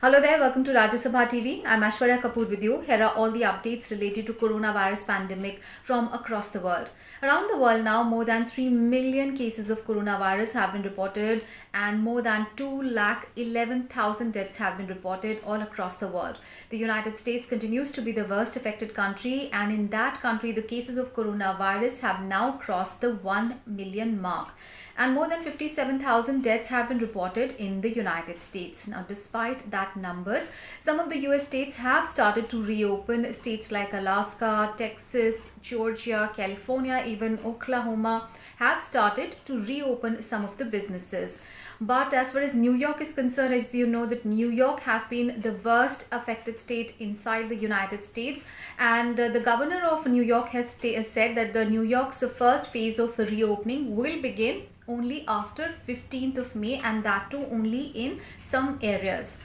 Hello there, welcome to Rajya Sabha TV. I'm Ashwarya Kapoor with you. Here are all the updates related to coronavirus pandemic from across the world. Around the world now, more than 3 million cases of coronavirus have been reported and more than 211,000 deaths have been reported all across the world. The United States continues to be the worst affected country, and in that country, the cases of coronavirus have now crossed the 1 million mark. And more than 57,000 deaths have been reported in the United States. Now, despite that numbers, some of the US states have started to reopen. States like Alaska, Texas, Georgia, California, even Oklahoma have started to reopen some of the businesses. But as far as New York is concerned, as you know, that New York has been the worst affected state inside the United States, and the governor of New York has said that the New York's first phase of reopening will begin only after 15th of May, and that too only in some areas.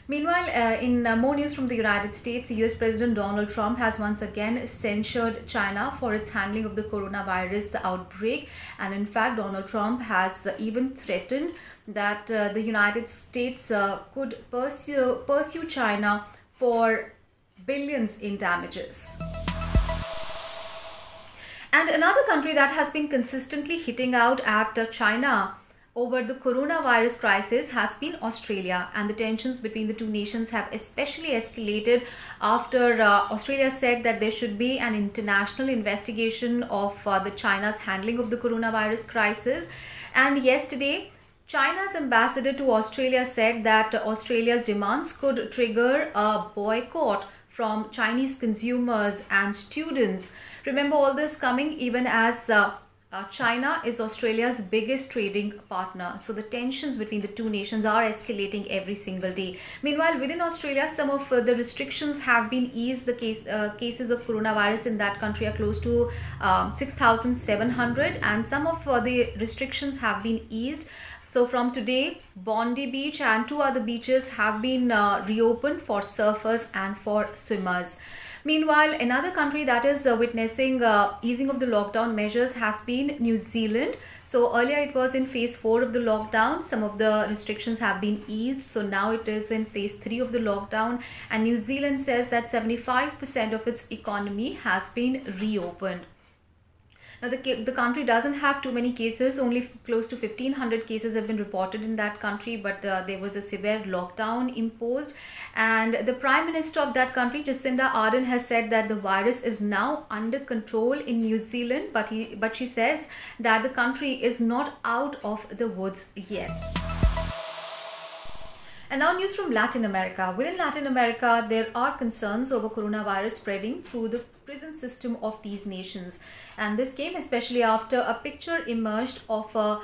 Meanwhile, in more news from the United States, US President Donald Trump has once again censured China for its handling of the coronavirus outbreak. And in fact, Donald Trump has even threatened that the United States could pursue China for billions in damages. And another country that has been consistently hitting out at China over the coronavirus crisis has been Australia, and the tensions between the two nations have especially escalated after Australia said that there should be an international investigation of the China's handling of the coronavirus crisis. And yesterday, China's ambassador to Australia said that Australia's demands could trigger a boycott from Chinese consumers and students. Remember all this coming even as China is Australia's biggest trading partner. So the tensions between the two nations are escalating every single day. Meanwhile, within Australia, some of the restrictions have been eased. The cases of coronavirus in that country are close to 6,700, and some of the restrictions have been eased. So from today, Bondi Beach and two other beaches have been reopened for surfers and for swimmers. Meanwhile, another country that is witnessing easing of the lockdown measures has been New Zealand. So earlier it was in phase 4 of the lockdown. Some of the restrictions have been eased. So now it is in phase 3 of the lockdown. And New Zealand says that 75% of its economy has been reopened. Now, the country doesn't have too many cases. Only close to 1,500 cases have been reported in that country, but there was a severe lockdown imposed. And the Prime Minister of that country, Jacinda Ardern, has said that the virus is now under control in New Zealand, but she says that the country is not out of the woods yet. And now news from Latin America. Within Latin America, there are concerns over coronavirus spreading through the prison system of these nations. And this came especially after a picture emerged of a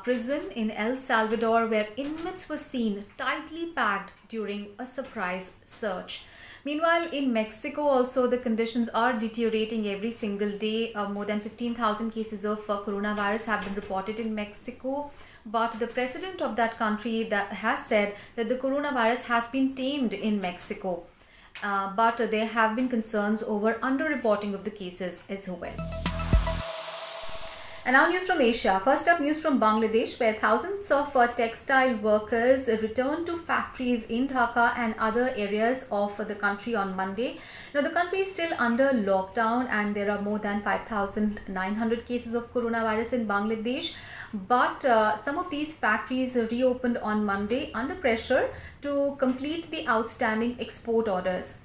prison in El Salvador where inmates were seen tightly packed during a surprise search. Meanwhile, in Mexico also, the conditions are deteriorating every single day. More than 15,000 cases of coronavirus have been reported in Mexico. But the president of that country has said that the coronavirus has been tamed in Mexico. But there have been concerns over underreporting of the cases as well. And now news from Asia. First up, news from Bangladesh, where thousands of textile workers returned to factories in Dhaka and other areas of the country on Monday. Now, the country is still under lockdown and there are more than 5,900 cases of coronavirus in Bangladesh. But some of these factories reopened on Monday under pressure to complete the outstanding export orders.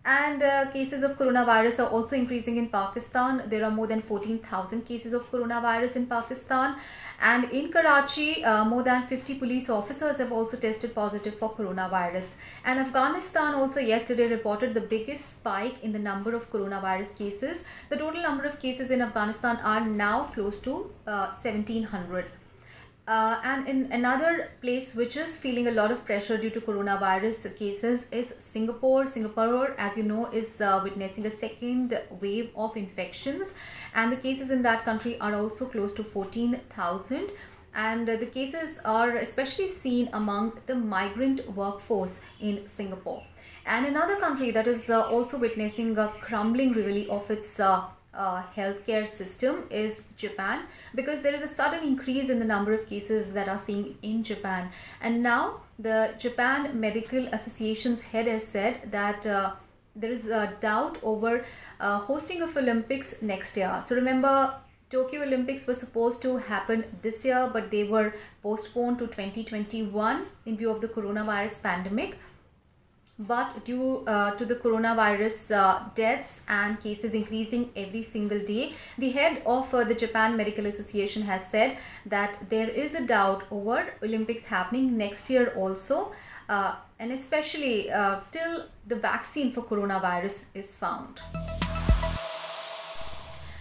And cases of coronavirus are also increasing in Pakistan. There are more than 14,000 cases of coronavirus in Pakistan. And in Karachi, more than 50 police officers have also tested positive for coronavirus. And Afghanistan also yesterday reported the biggest spike in the number of coronavirus cases. The total number of cases in Afghanistan are now close to 1,700. And in another place which is feeling a lot of pressure due to coronavirus cases is Singapore. Singapore, as you know, is witnessing a second wave of infections, and the cases in that country are also close to 14,000. And the cases are especially seen among the migrant workforce in Singapore. And another country that is also witnessing a crumbling really of its healthcare system is Japan, because there is a sudden increase in the number of cases that are seen in Japan. And now the Japan Medical Association's head has said that there is a doubt over hosting of Olympics next year. So remember, Tokyo Olympics were supposed to happen this year, but they were postponed to 2021 in view of the coronavirus pandemic. But due to the coronavirus deaths and cases increasing every single day, the head of the Japan Medical Association has said that there is a doubt over Olympics happening next year also, and especially till the vaccine for coronavirus is found.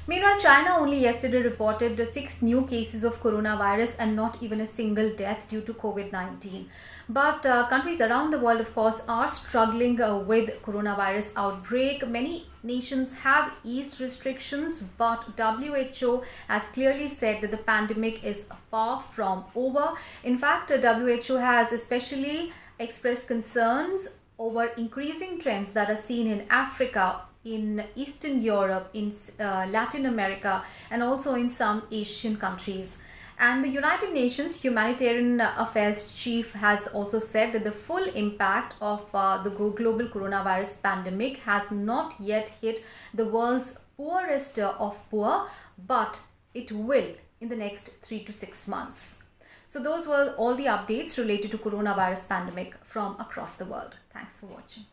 Meanwhile, China only yesterday reported 6 new cases of coronavirus and not even a single death due to COVID-19. But countries around the world, of course, are struggling with coronavirus outbreak. Many nations have eased restrictions, but WHO has clearly said that the pandemic is far from over. In fact, WHO has especially expressed concerns over increasing trends that are seen in Africa, in Eastern Europe, in Latin America, and also in some Asian countries. And the United Nations Humanitarian Affairs Chief has also said that the full impact of the global coronavirus pandemic has not yet hit the world's poorest of poor, but it will in the next 3 to 6 months. So those were all the updates related to coronavirus pandemic from across the world. Thanks for watching.